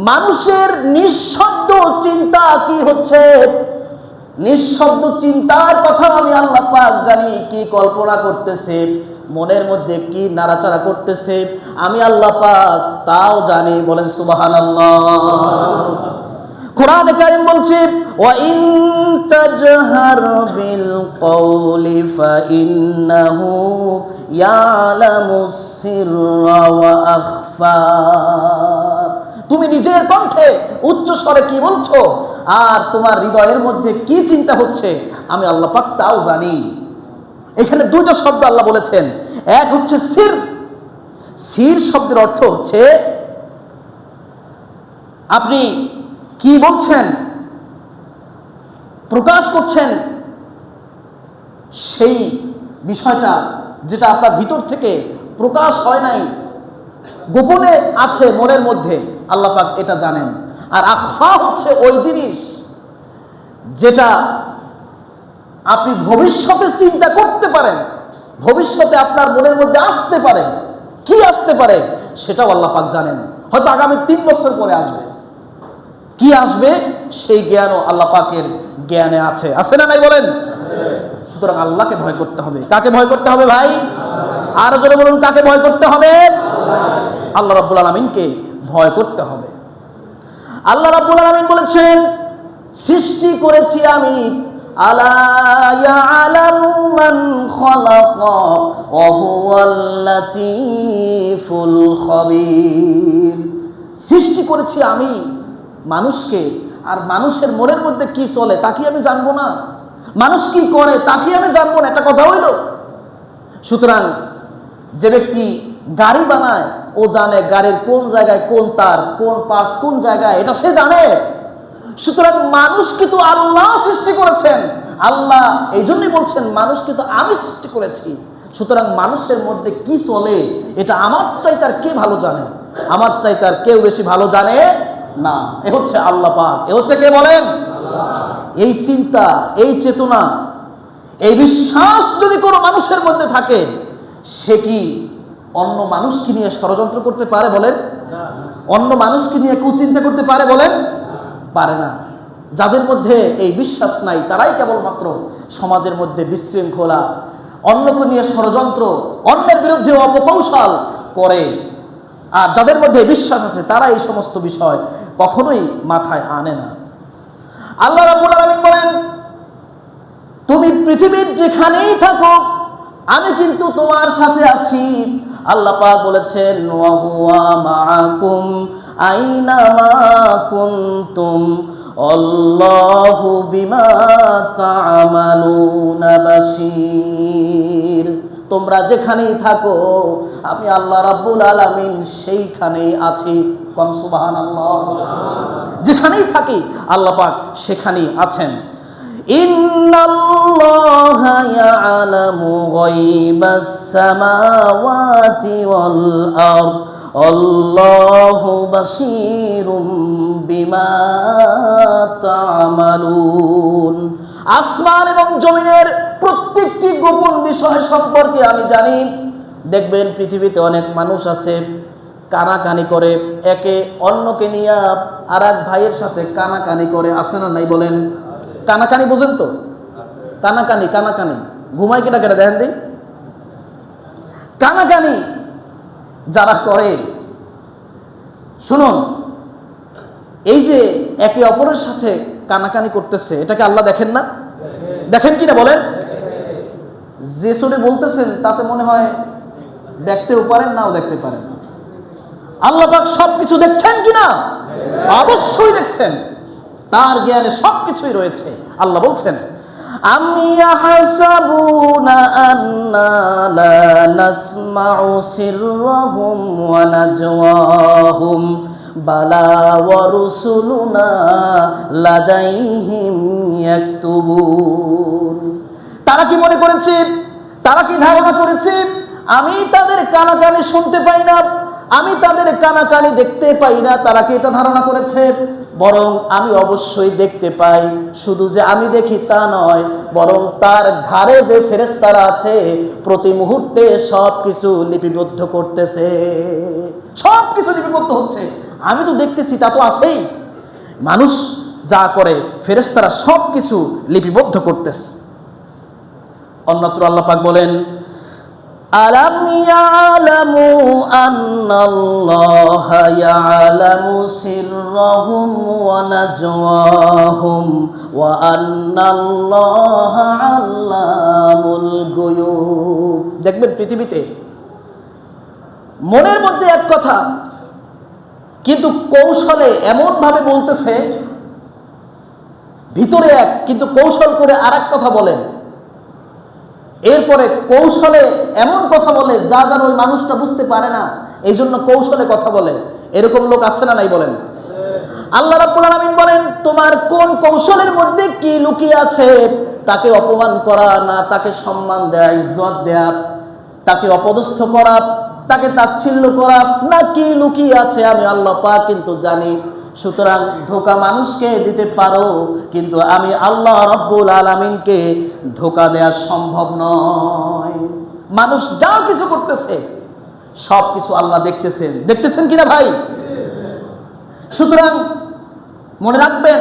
মানুষের নিঃশব্দ চিন্তা কি হচ্ছে, নিঃশব্দ চিন্তার কথা আমি আল্লাহ পাক জানি, কি কল্পনা করতেছে, মনের মধ্যে কি নাড়াচাড়া করতেছে আমি আল্লাহ পাক তাও জানি। বলেন সুবহানাল্লাহ। কোরআনে কারীম বলছে, ওয়া ইন তাজহার বিল কওলি ফা ইন্নাহু ইয়ালামুস সিররা ওয়া আখফা। তুমি নিজের কণ্ঠে উচ্চ স্বরে কি বলছো আর তোমার হৃদয়ের মধ্যে কি চিন্তা হচ্ছে আমি আল্লাহ পাক তাও জানি। এখানে দুটো শব্দ আল্লাহ বলেছেন, এক হচ্ছে সির। সির শব্দের অর্থ হচ্ছে আপনি কি বলছেন, প্রকাশ করছেন সেই বিষয়টা যেটা আপনার ভিতর থেকে প্রকাশ হয় নাই, গোপনে আছে মনের মধ্যে, আল্লাহ পাক এটা জানেন। আর আখফা হচ্ছে ওই জিনিস যেটা আপনি ভবিষ্যতে চিন্তা করতে পারেন, ভবিষ্যতে আপনার মনের মধ্যে আসতে পারে, কি আসতে পারে সেটাও আল্লাহ পাক জানেন। হয়তো আগামী 3 বছর পরে আসবে, কি আসবে সেই জ্ঞানও আল্লাহ পাকের জ্ঞানে আছে। আছে না নাই বলেন? সুতরাং আল্লাহকে ভয় করতে হবে। কাকে ভয় করতে হবে ভাই? আর জোরে বলুন, কাকে ভয় করতে হবে? আল্লাহ রাব্বুল আলামিনকে ভয় করতে হবে। আল্লাহ রাব্বুল আলামিন বলেছেন, সৃষ্টি করেছি আমি, আলা ইয়ালামু মান খালাকা ওয়া হুয়াল লাতীফুল খবীর। সৃষ্টি করেছি আমি মানুষকে, আর মানুষের মনের মধ্যে কি চলে তা কি আমি জানবো না? মানুষ কি করে তা কি আমি জানবো না? একটা কথা হইল। সুতরাং যে ব্যক্তি গাড়ি বানায় ও জানে গাড়ির কোন জায়গায় কোন তার, কোন পার্টস কোন জায়গায়, এটা সে জানে। সুতরাং মানুষ কিন্তু আল্লাহ সৃষ্টি করেছেন। আল্লাহ এই জন্যই বলছেন মানুষ কিন্তু আমি সৃষ্টি করেছি। সুতরাং মানুষের মধ্যে কি চলে এটা আমার চাইতে আর কে ভালো জানে? আমার চাইতে আর কেউ বেশি ভালো জানে না। এ হচ্ছে আল্লাহ পাক। এ হচ্ছে কে বলেন? এই চিন্তা, এই চেতনা, এই বিশ্বাস যদি কোনো মানুষের মধ্যে থাকে, সে কি অন্য মানুষকে নিয়ে ষড়যন্ত্র করতে পারে বলেন? অন্য মানুষকে নিয়ে কুচিন্তা করতে পারে বলেন? পারে না। যাদের মধ্যে এই বিশ্বাস নাই তারাই কেবলমাত্র সমাজের মধ্যে বিশৃঙ্খলা, অন্যকে নিয়ে ষড়যন্ত্র, অন্যের বিরুদ্ধে অপকৌশল করে। আর যাদের মধ্যে বিশ্বাস আছে তারা এই সমস্ত বিষয় কখনোই মাথায় আনে না। আল্লাহ রাব্বুল আলামিন বলেন, তুমি পৃথিবীর যেখানেই থাকো আমি কিন্তু তোমার সাথে আছি। আল্লাহ পাক বলেছেন, ওয়া হুয়া মাআকুম আইনামা কুনতুম আল্লাহু বিমা তা'মালুনা বাসীর। তোমরা যেখানেই থাকো আমি আল্লাহ রাব্বুল আলামিন সেইখানেই আছি। কোন সুবহানাল্লাহ। যেখানেই থাকি আল্লাহ পাক সেখানেই আছেন। ইন্নাল্লাহা ইয়ালামু গায়বাস সামাওয়াতি ওয়াল আরদ আল্লাহু বাসীরুম বিমা তা'মালুন। আসমান এবং জমিনের প্রত্যেকটি গোপন বিষয় সম্পর্কে আমি জানি। দেখবেন পৃথিবীতে অনেক মানুষ আছে কানাকানি করে, একে অন্যকে নিয়ে আর এক ভাইয়ের সাথে কানাকানি করে। আছে না নাই বলেন? কানাকানি বোঝেন তো? কানাকানি, কানাকানি ঘুমায় কেটা কেটা দেখেন দিই। কানাকানি যারা করে, শুনুন, এই যে একে অপরের সাথে কানাকানি করতেছে, এটাকে আল্লাহ দেখেন না? দেখেন কিনা বলেন? যে শুনে বলতেছেন তাতে মনে হয় দেখতেও পারেন, নাও দেখতে পারেন। আল্লাহ পাক সবকিছু দেখছেন কিনা? অবশ্যই দেখছেন। তার জ্ঞানে সবকিছুই রয়েছে। আল্লাহ বলছেন, আম ইয়াহসাবুনা আন্না লা নাসমাউ সিররাহুম ওয়া নাজওয়াহুম বালা ওয়া রুসুলুনা লাদাইহিম ইয়াকতুবুন। তারা কি মনে করেছে, তারা কি ধারণা করেছে আমি তাদের কানাকানি শুনতে পাই না, আমি তাদের কানাকানি দেখতে পাই না? তারা কি এটা ধারণা করেছে? বরং আমি অবশ্যই দেখতে পাই। শুধু যে আমি দেখি তা নয়, বরং তার ঘাড়ে যে ফেরেশতারা আছে প্রতি মুহূর্তে সবকিছু লিপিবদ্ধ করতেছে, সবকিছু লিপিবদ্ধ হচ্ছে। আমি তো দেখতেছি, তা তো আছেই। মানুষ যা করে ফেরেশতারা সব কিছু লিপিবদ্ধ করতেছে। অন্যত্র আল্লাহ পাক বলেন, আলাম ইয়ালামু আন্নাল্লাহা ইয়ালামু সিররাহুম ওয়া নাজওয়াহুম ওয়া আন্নাল্লাহা আল্লামুল গুয়ুব। দেখবেন পৃথিবীতে মনের মধ্যে এক কথা, কিন্তু কৌশলে এমন ভাবে বলতেছে, ভিতরে এক কিন্তু কৌশল করে আরেক কথা বলে, এরপরে কৌশলে এমন কথা বলে যা যেন ওই মানুষটা বুঝতে পারে না, এই জন্য কৌশলে কথা বলে। এরকম লোক আছে না নাই বলেন? আল্লাহ রাব্বুল আলামিন বলেন, তোমার কোন কৌশলের মধ্যে কি লুকিয়ে আছে? তাকে অপমান করা না তাকে সম্মান দেয়া, ইজ্জত দেয়া, তাকে অপদস্থ করা, তাকে তাচ্ছিল্য করা, না কি লুকিয়ে আছে আমি আল্লাহ পাক কিন্তু জানি। সুতরাং ধোঁকা মানুষকে দিতে পারো, কিন্তু আমি আল্লাহ রাব্বুল আলামিনকে ধোঁকা দেওয়া সম্ভব নয়। মানুষ যা কিছু করতেছে সব কিছু আল্লাহ দেখতেছেন। দেখতেছেন কিনা ভাই? সুতরাং মনে রাখবেন,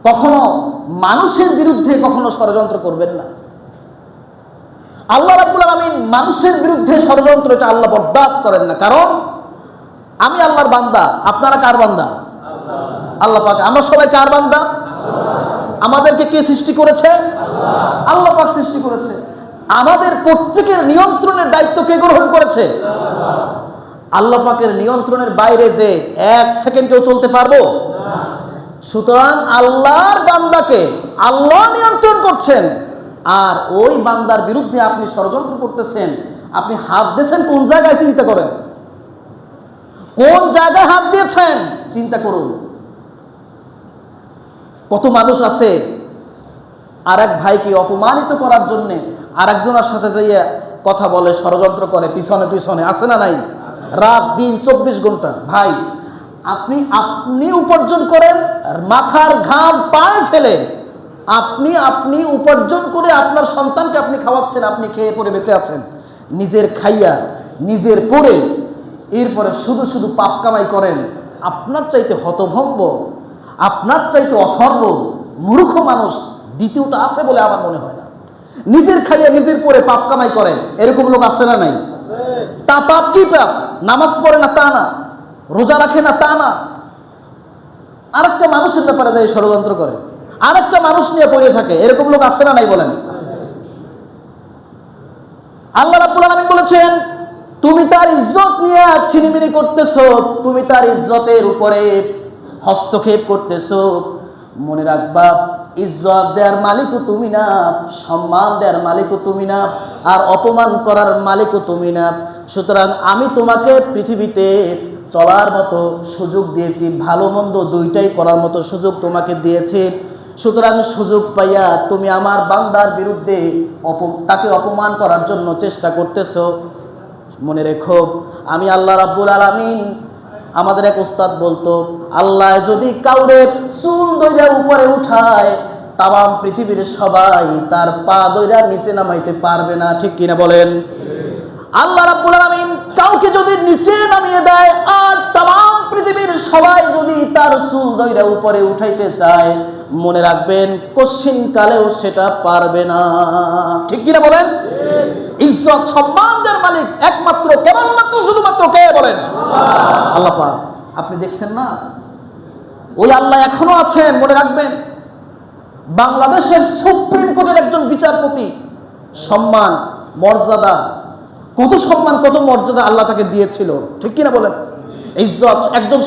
কখনো মানুষের বিরুদ্ধে কখনো ষড়যন্ত্র করবেন না। আল্লাহ রাব্বুল আলামিন মানুষের বিরুদ্ধে ষড়যন্ত্র, এটা আল্লাহ বরদাস্ত করেন না। কারণ আমি আল্লাহর বান্দা, আপনারা কার বান্দা? আল্লাহ পাক। আমরা সবাই কার বান্দা? আমাদেরকে কে সৃষ্টি করেছে? আল্লাহ পাক সৃষ্টি করেছে। আমাদের প্রত্যেকের নিয়ন্ত্রণের দায়িত্ব কে গ্রহণ করেছে? আল্লাহ পাকের নিয়ন্ত্রণের বাইরে যে এক সেকেন্ড কেউ চলতে পারবো? সুতরাং আল্লাহর বান্দাকে আল্লাহ নিয়ন্ত্রণ করছেন, আর ওই বান্দার বিরুদ্ধে আপনি ষড়যন্ত্র করতেছেন। আপনি হাত দিয়েছেন কোন জায়গায়? চিন্তা করেন, কোন জায়গায় হাত দিয়েছেন চিন্তা করুন। কত মানুষ আছে আর এক ভাইকে অপমানিত করার জন্য আর একজনের সাথে যাইয়া কথা বলে, ষড়যন্ত্র করে পিছনে পিছনে, আছে না নাই? রাত দিন 24 ঘন্টা। ভাই, আপনি উপার্জন করেন, মাথার ঘাম পায়ে ফেলে আপনি উপার্জন করে আপনার সন্তানকে আপনি খাওয়াচ্ছেন, আপনি খেয়ে পরে বেঁচে আছেন, নিজের খাইয়া নিজের পরে, এরপরে শুধু শুধু পাপ কামাই করেন। আপনার চাইতে হতভম্ব, আপনার চাইতে অথর্ব মূর্খ মানুষ দ্বিতীয়টা আছে বলে আমার মনে হয় না। নিজের খাইয়া নিজের পরে পাপ কামাই করেন, এরকম লোক আছে না নাই? তা পাপ কি পাপ? নামাজ পড়ে না তা না, রোজা রাখে না তা না, আরেকটা মানুষের ব্যাপারে যায় ষড়যন্ত্র করে, আরেকটা মানুষ নিয়ে পড়ে থাকে, এরকম লোক আছে না নাই বলেন? আল্লাহ রাব্বুল আলামিন বলেছেন, তুমি তার ইজ্জত নিয়ে ছিনিমিনি করতেছো, তুমি তার ইজ্জতের উপরে হস্তক্ষেপ করতেছো। মনে রাখবা, ইজ্জত দেওয়ার মালিকও তুমি না, সম্মান দেওয়ার মালিকও তুমি না, আর অপমান করার মালিকও তুমি না। সুতরাং আমি তোমাকে পৃথিবীতে চলার মতো সুযোগ দিয়েছি, ভালো মন্দ দুইটাই করার মতো সুযোগ তোমাকে দিয়েছি। সুতরাং সুযোগ পাইয়া তুমি আমার বান্দার বিরুদ্ধে তাকে অপমান করার জন্য চেষ্টা করতেছো। মনে রেখো, আমি আল্লাহ রাব্বুল আলামিন, আমাদের এক উস্তাদ বলতো, আল্লাহ যদি কাউরে চুল দইরা উপরে উঠায়, তাম পৃথিবীর সবাই তার পা দইরা নিচে নামাইতে পারবে না। ঠিক কিনা বলেন? আল্লাহ রাব্বুল আলামিন কাউকে যদি নিচে নামিয়ে দেয়, আর তাম পৃথিবীর সবাই যদি তার চুল দইরা উপরে উঠাইতে চায়, মনে রাখবেন কশিন কালেও সেটা পারবে না। ঠিক কিনা বলেন? ইজ্জত সম্মানের মালিক একমাত্র, কেবলমাত্র, শুধুমাত্র কে বলেন? আল্লাহ পাক। আপনি দেখছেন না, ওই আল্লাহ এখনো আছেন। মনে রাখবেন, বাংলাদেশের সুপ্রিম কোর্টের একজন বিচারপতি, সম্মান মর্যাদা, কত সম্মান কত মর্যাদা আল্লাহ তাকে দিয়েছিল। ঠিক কিনা বলেন? ইজ্জত, একজন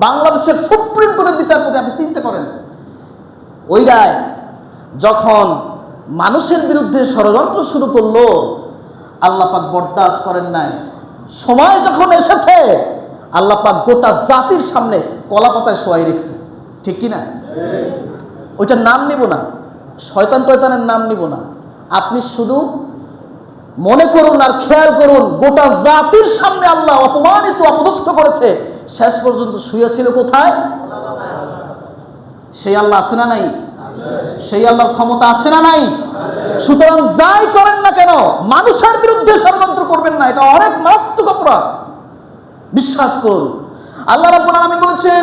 বাংলাদেশের সুপ্রিম কোর্টের বিচারপতি। আপনি চিন্তা করেন, ওই রায় যখন মানুষের বিরুদ্ধে ষড়যন্ত্র শুরু করলো, আল্লাহ পাক বরদাস্ত করেন নাই। সময় যখন এসেছে, আল্লাহ পাক গোটা জাতির সামনে কলা পাতায় শোয়াই রেখেছে। ঠিক কিনা? ওইটার নাম নিব না, শয়তান টয়তানের নাম নিব না। আপনি শুধু মনে করুন আর খেয়াল করুন, গোটা জাতির সামনে আল্লাহ অপমানিত অপদস্থ করেছে। শেষ পর্যন্ত শুয়েছিল কোথায়? সেই আল্লাহ আছে না নাই? সেই আল্লাহর ক্ষমতা আছে না নাই? সুতরাং যাই করেন না কেন, মানুষের বিরুদ্ধে ষড়যন্ত্র করবেন না, এটা অনেক মারাত্মক অপরাধ। বিশ্বাস করুন, আল্লাহ রাব্বুল আলামিন বলেছেন